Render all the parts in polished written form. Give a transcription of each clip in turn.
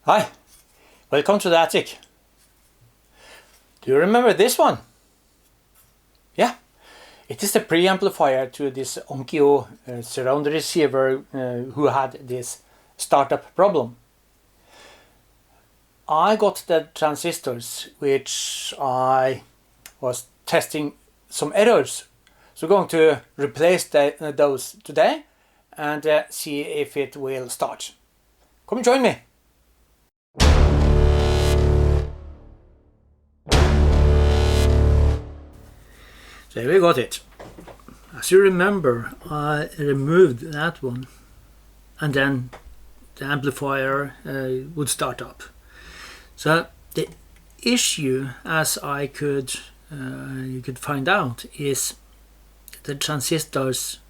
Hi, welcome to the attic. Do you remember this one? Yeah, it is the preamplifier to this Onkyo surround receiver who had this startup problem. I got the transistors which I was testing some errors. So I'm going to replace those today and see if it will start. Come and join me. So we got it. As you remember, I removed that one and then the amplifier would start up. So the issue, as I could you could find out, is the transistors,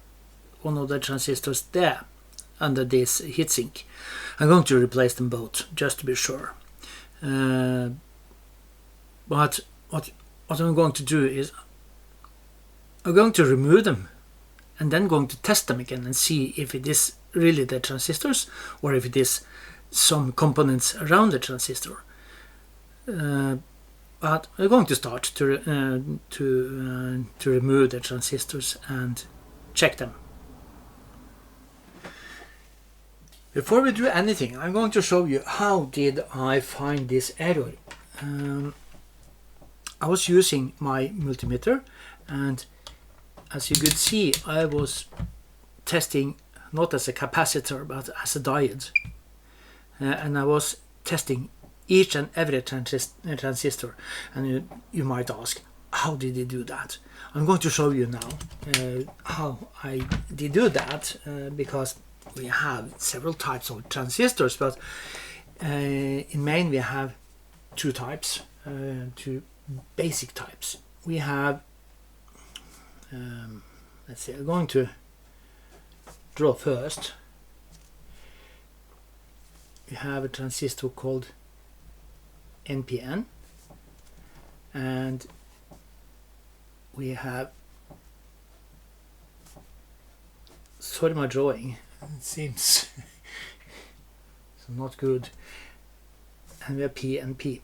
one of the transistors there under this heatsink. I'm going to replace them both just to be sure. But what I'm going to do is I'm going to remove them and then going to test them again and see if it is really the transistors or if it is some components around the transistor. But I'm going to start to remove the transistors and check them. Before we do anything, I'm going to show you how did I find this error. I was using my multimeter, and as you could see, I was testing not as a capacitor but as a diode, and I was testing each and every transistor. And you might ask, how did he do that? I'm going to show you now how I did do that, because we have several types of transistors, but in main we have two types, two basic types. We have let's see, I'm going to draw first. We have a transistor called NPN, and we have, sorry my drawing, it seems it's not good, and we have PNP.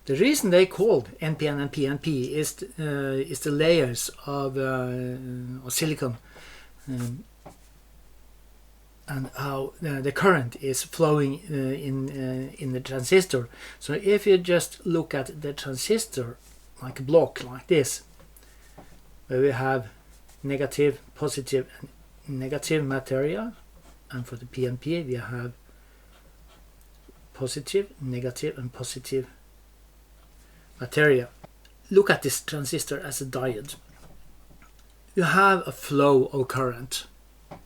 The reason they called NPN and PNP is the layers of silicon, and how the current is flowing in the transistor. So if you just look at the transistor like a block like this, where we have negative, positive and negative material, and for the PNP we have positive, negative and positive material. Look at this transistor as a diode. You have a flow of current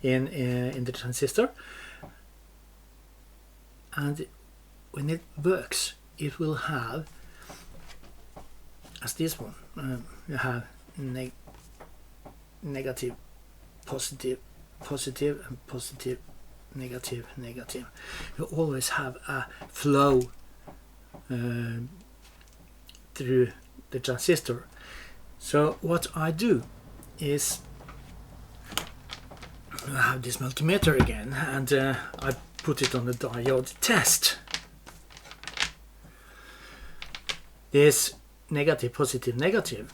in the transistor, and when it works it will have, as this one, you have negative, positive, positive and positive, negative, negative. You always have a flow through the transistor. So what I do is I have this multimeter again, and I put it on the diode test. This negative, positive, negative,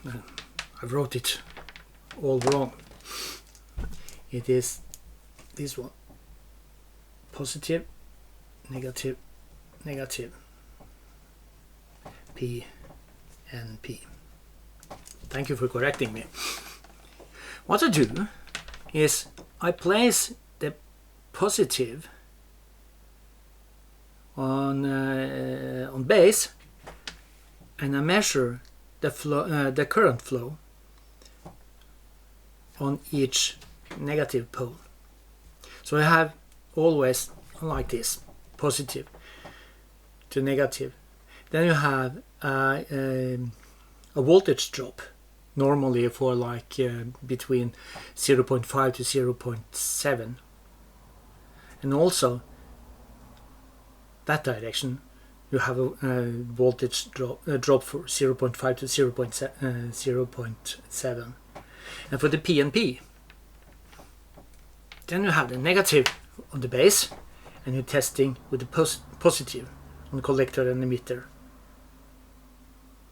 I wrote it all wrong. It is this one, positive, negative, negative, P and P. Thank you for correcting me. What I do is I place the positive on base, and I measure the flow, the current flow on each negative pole. So I have always like this, positive to negative. Then you have a voltage drop, normally for like between 0.5 to 0.7, and also that direction you have a voltage drop for 0.5 to 0.7. And for the PNP, then you have the negative on the base, and you're testing with the positive on the collector and emitter.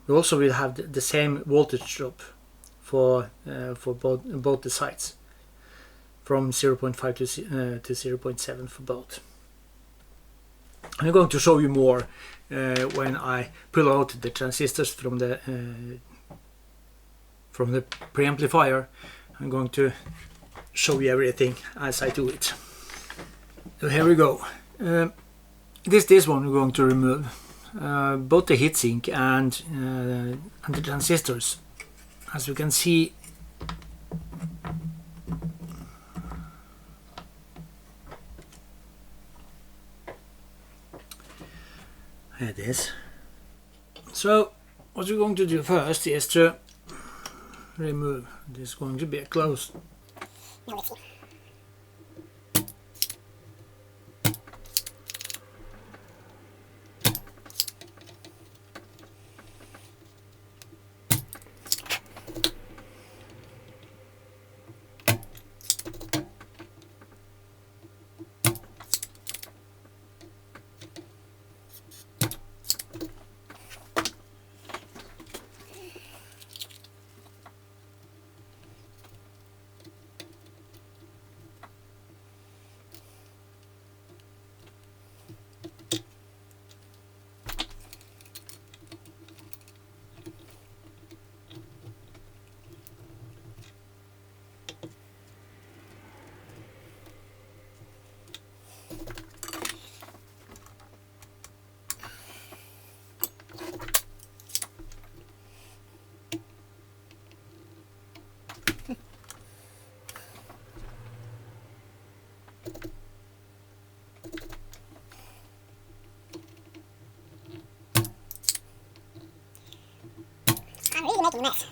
You also will have the same voltage drop for both the sides, from 0.5 to 0.7 for both. I'm going to show you more when I pull out the transistors from the preamplifier. I'm going to show you everything as I do it. So here we go. This one we're going to remove. Both the heatsink and the transistors. As you can see, here it is. So what we're going to do first is to remove. This is going to be a close. Now let's see. I'm really making a mess.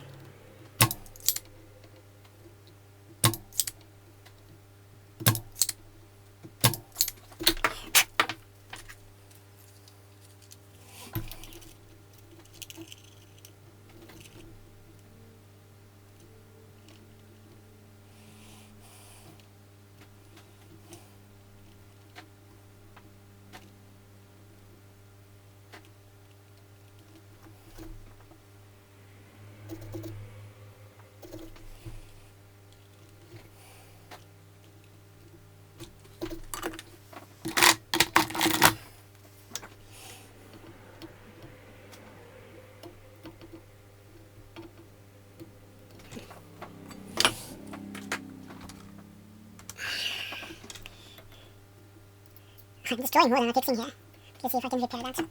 I'm destroying more than I'm fixing here. Let's see if I can repair that.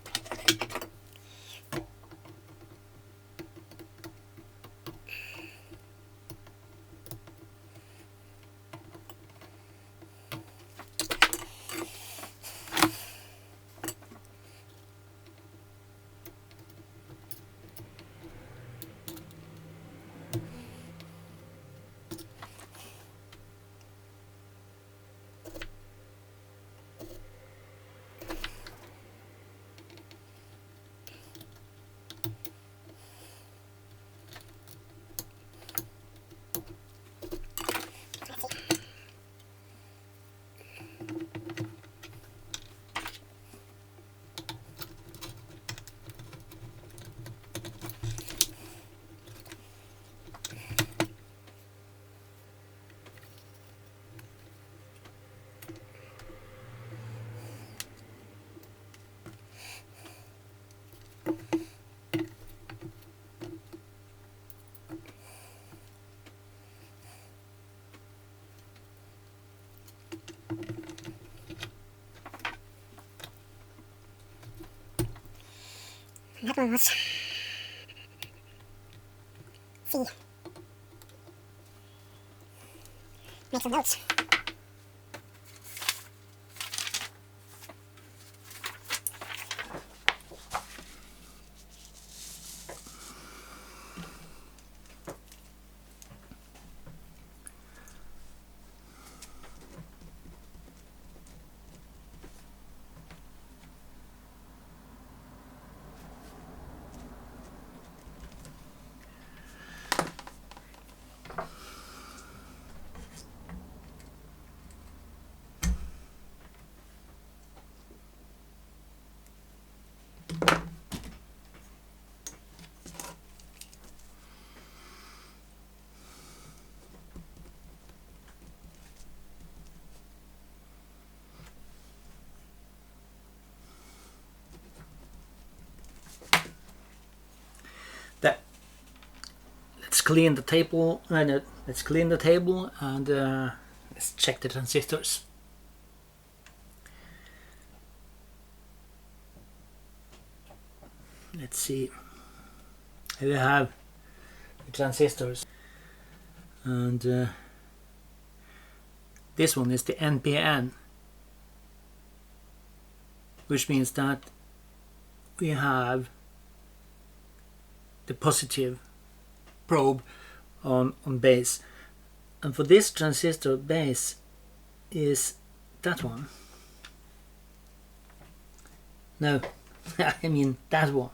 That one was C. Make some notes. clean the table. Let's clean the table and let's check the transistors. Let's see. Here we have the transistors, and this one is the NPN, which means that we have the positive probe on base, and for this transistor, base is that one. No, I mean that one.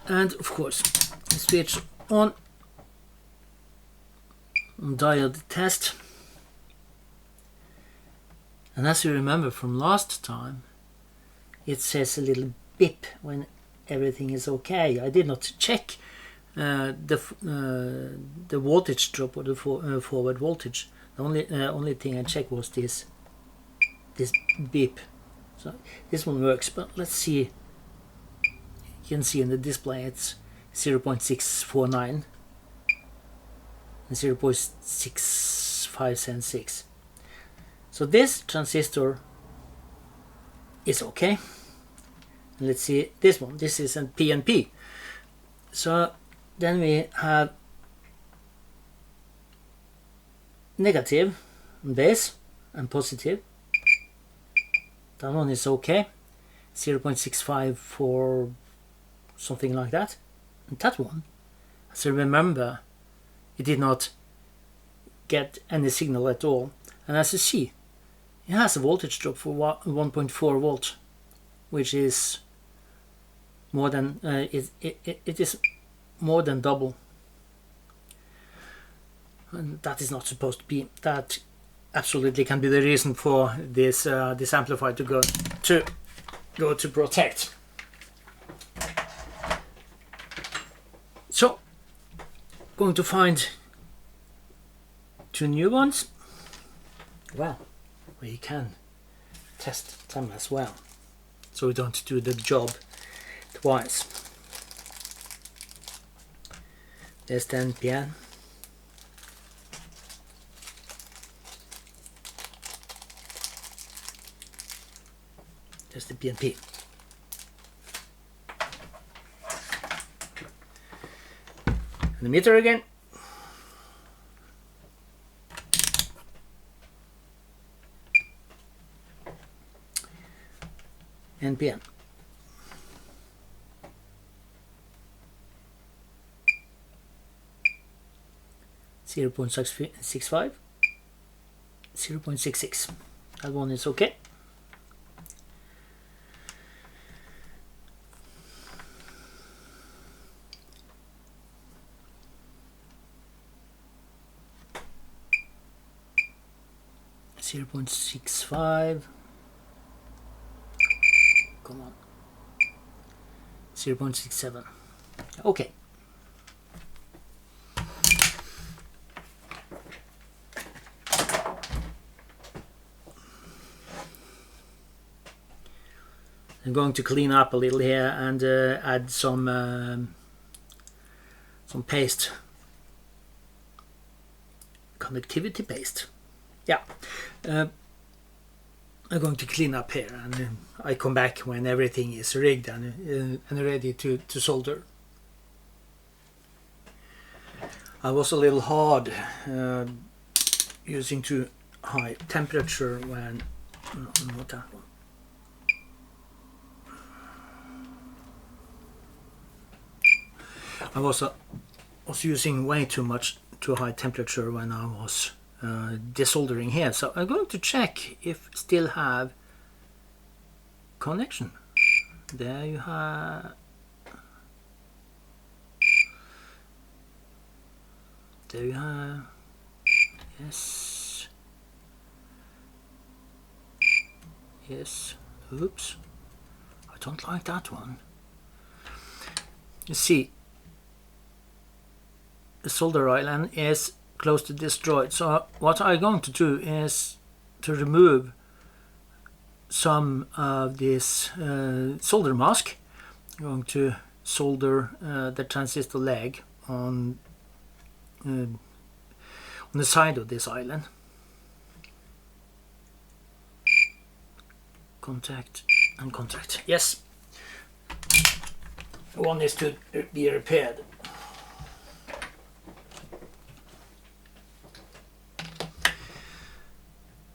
And of course, switch on diode test. And as you remember from last time, it says a little beep when everything is okay. I did not check the voltage drop or the forward voltage. The only thing I checked was this beep. So this one works, but let's see. You can see in the display it's 0.649 and 0.6576. So this transistor is okay. And let's see this one. This is a PNP. So then we have negative on base and positive. That one is okay. 0.65 for something like that. And that one, as I remember, it did not get any signal at all. And as you see, it has a voltage drop for 1.4 volt, which is more than it is more than double. And that is not supposed to be. That absolutely can be the reason for this this amplifier to go to protect. So, going to find two new ones. Well, we can test them as well, so we don't do the job twice. There's the NPN. There's the PNP. And the meter again. NPN. Zero 0.65, 0.66. That one is okay. Zero 0.65. Come on. 0.67. Okay. I'm going to clean up a little here and add some paste, conductivity paste. Yeah, I'm going to clean up here, and I come back when everything is rigged and ready to solder. I was a little hard using too high temperature when not that one. I was using way too high temperature when I was desoldering here, so I'm going to check if still have connection. There you have. There you have. Yes. Yes. Oops. I don't like that one. You see, the solder island is close to destroyed. So what I'm going to do is to remove some of this solder mask. going to solder the transistor leg on the side of this island. Contact and contact. Yes. One is to be repaired.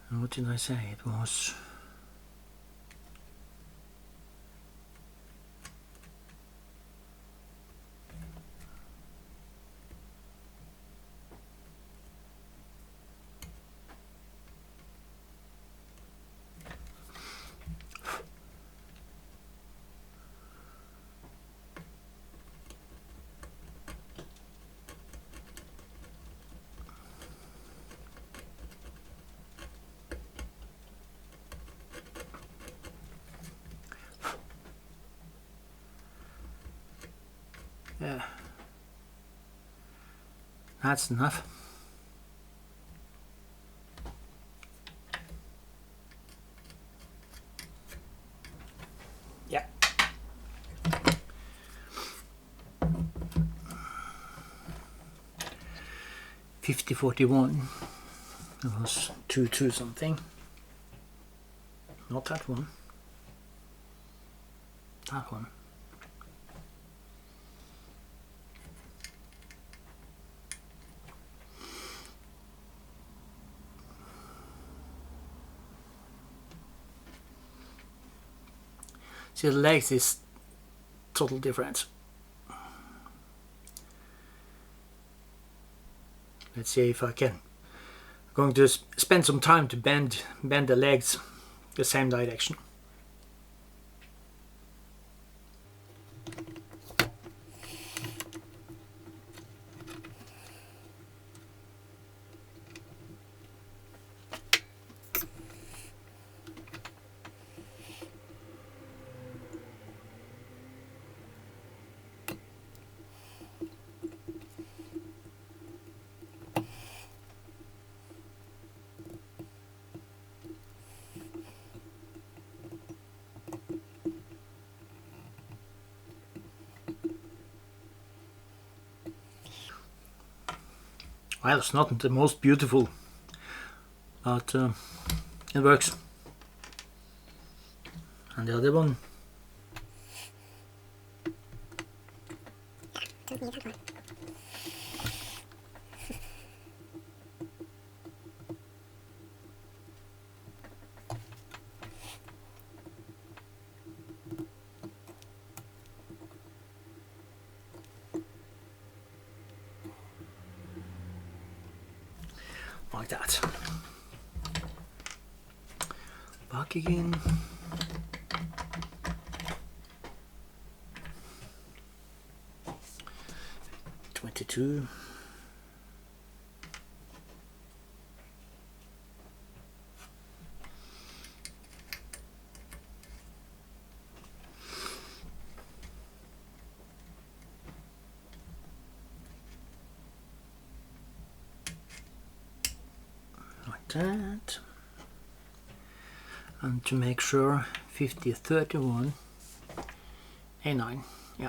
And what did I say? It was yeah, that's enough. Yeah. $50.41. It was 2 something. Not that one. That one. See, the legs is total difference. Let's see if I can. I'm going to spend some time to bend the legs the same direction. Well, it's not the most beautiful, but it works. And the other one. Don't need that one. Like that. Back again. $22. That, and to make sure 5031 A9, yeah.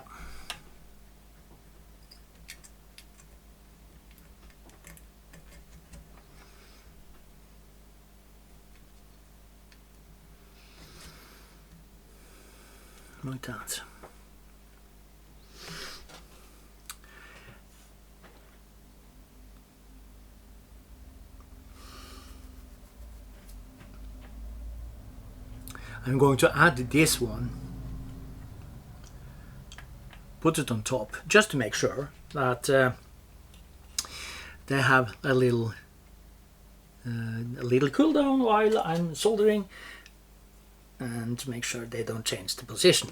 Like that. I'm going to add this one, put it on top, just to make sure that they have a little cool down while I'm soldering, and to make sure they don't change the position.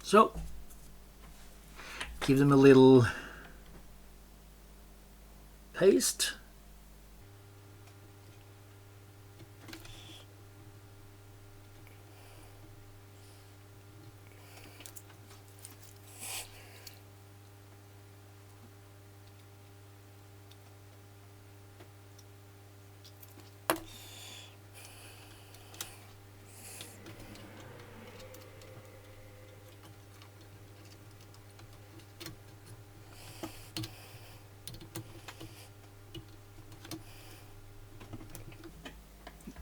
So give them a little paste.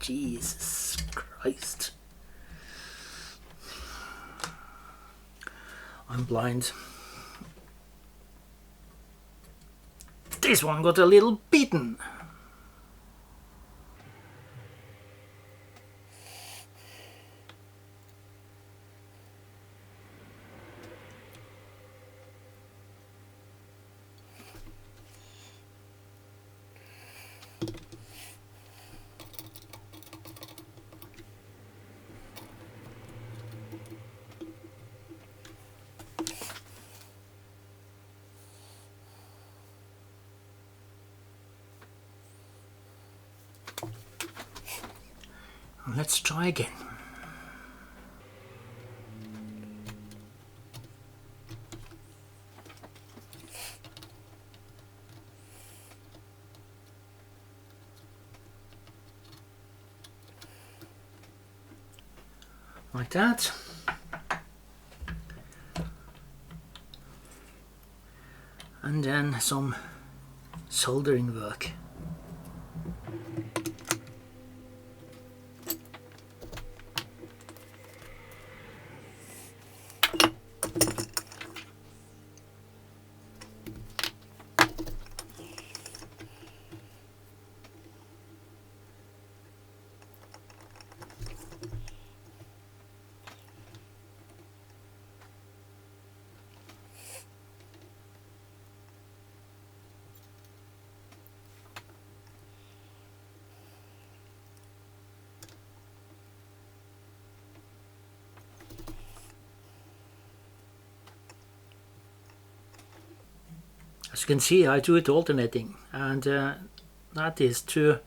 Jesus Christ. I'm blind. This one got a little beaten. Let's try again. Like that. And then some soldering work. As you can see, I do it alternating, and that is to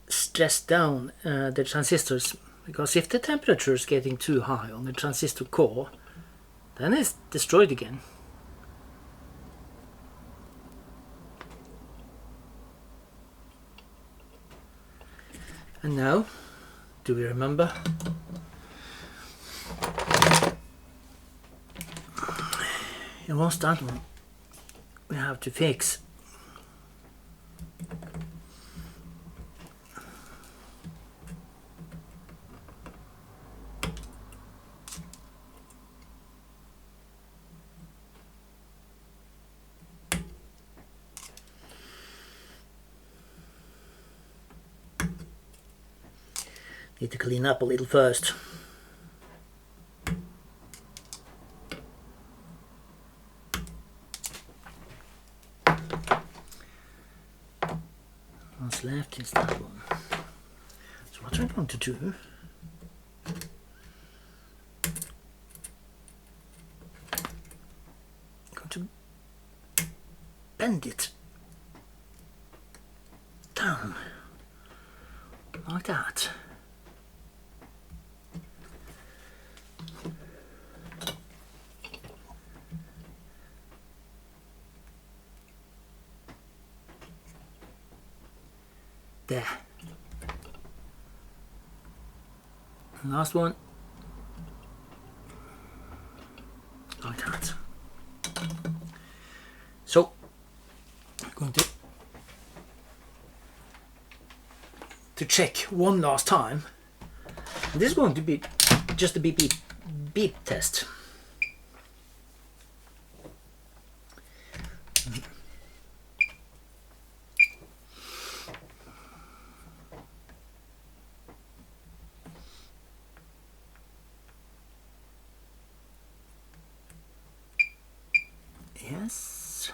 stress down the transistors, because if the temperature is getting too high on the transistor core, then it's destroyed again. And now, do we remember? It was that one we have to fix. Need to clean up a little first. What's left is that one. So what I'm going to do, I'm going to bend it down like that. There. Last one. Like that. So, I'm going to check one last time. And this is going to be just a beep test. Yes.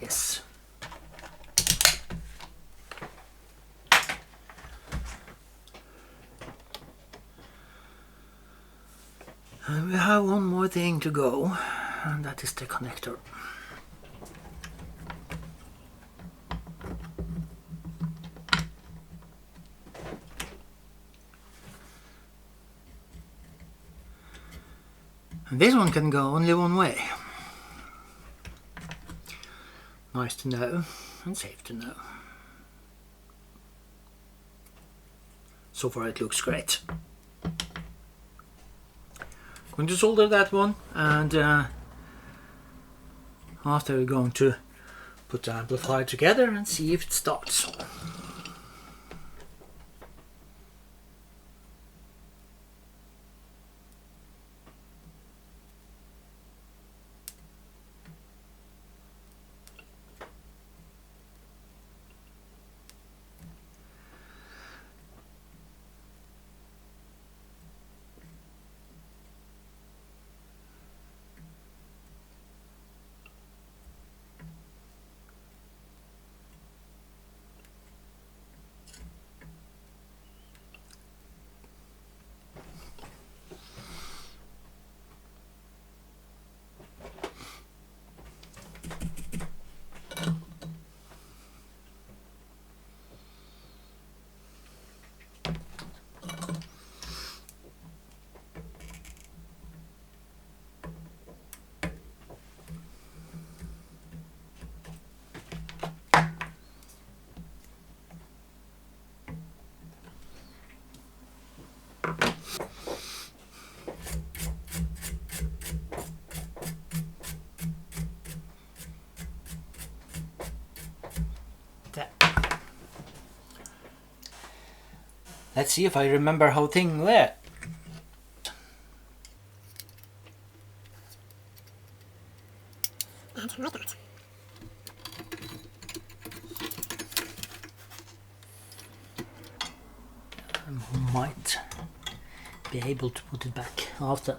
Yes. And we have one more thing to go, and that is the connector. And this one can go only one way. Nice to know, and safe to know. So far it looks great. Going to solder that one, and after we're going to put the amplifier together and see if it starts. Let's see if I remember how things were. And like that. I might be able to put it back after.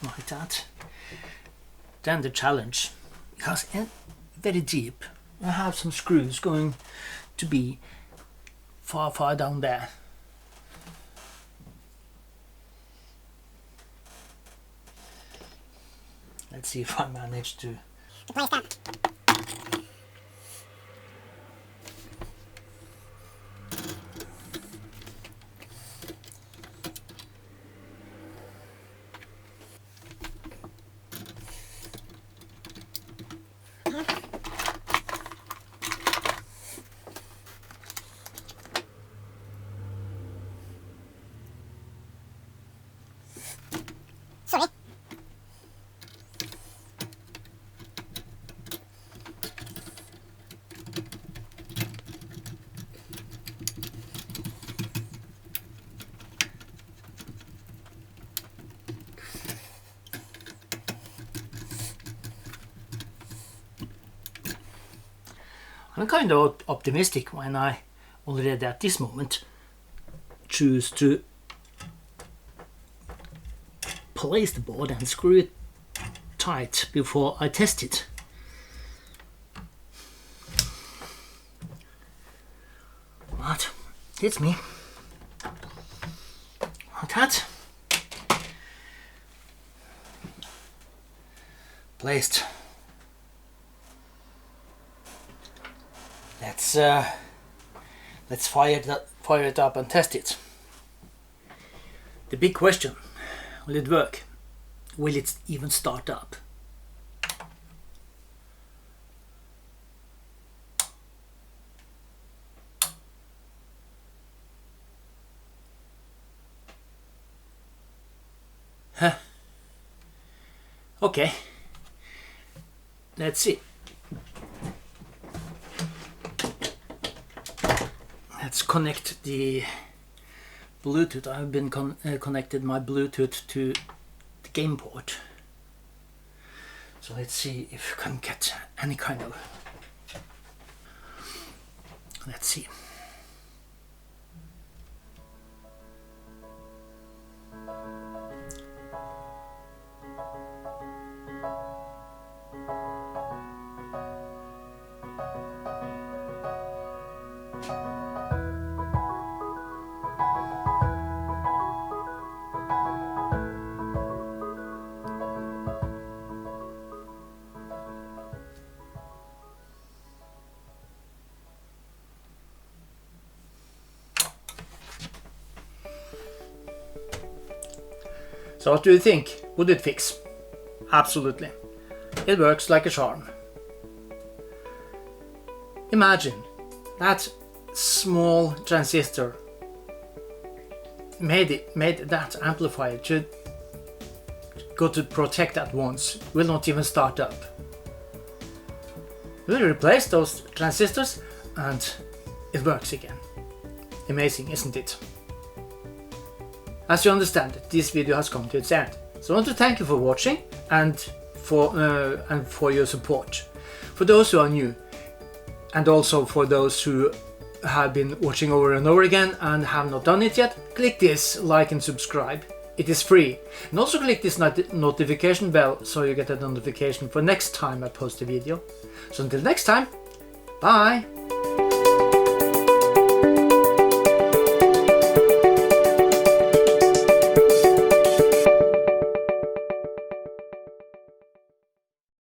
Like that. Then the challenge, because very deep, I have some screws going to be far down there. Let's see if I manage to Replace them. Sorry. I'm kind of optimistic when I already at this moment choose to place the board and screw it tight before I test it. But it's me. Like that. Placed. Let's fire it up and test it. The big question: will it work? Will it even start up? Huh. Okay. Let's see. Let's connect the Bluetooth. I've been connected my Bluetooth to the game port. So let's see if we can get any kind of. Let's see. So what do you think? Would it fix? Absolutely. it works like a charm. Imagine that small transistor made that amplifier to go to protect at once, will not even start up. We'll replace those transistors and it works again. Amazing, isn't it? As you understand, this video has come to its end. So I want to thank you for watching and for your support. For those who are new, and also for those who have been watching over and over again and have not done it yet, click this like and subscribe. It is free. And also click this notification bell so you get a notification for next time I post a video. So until next time, bye!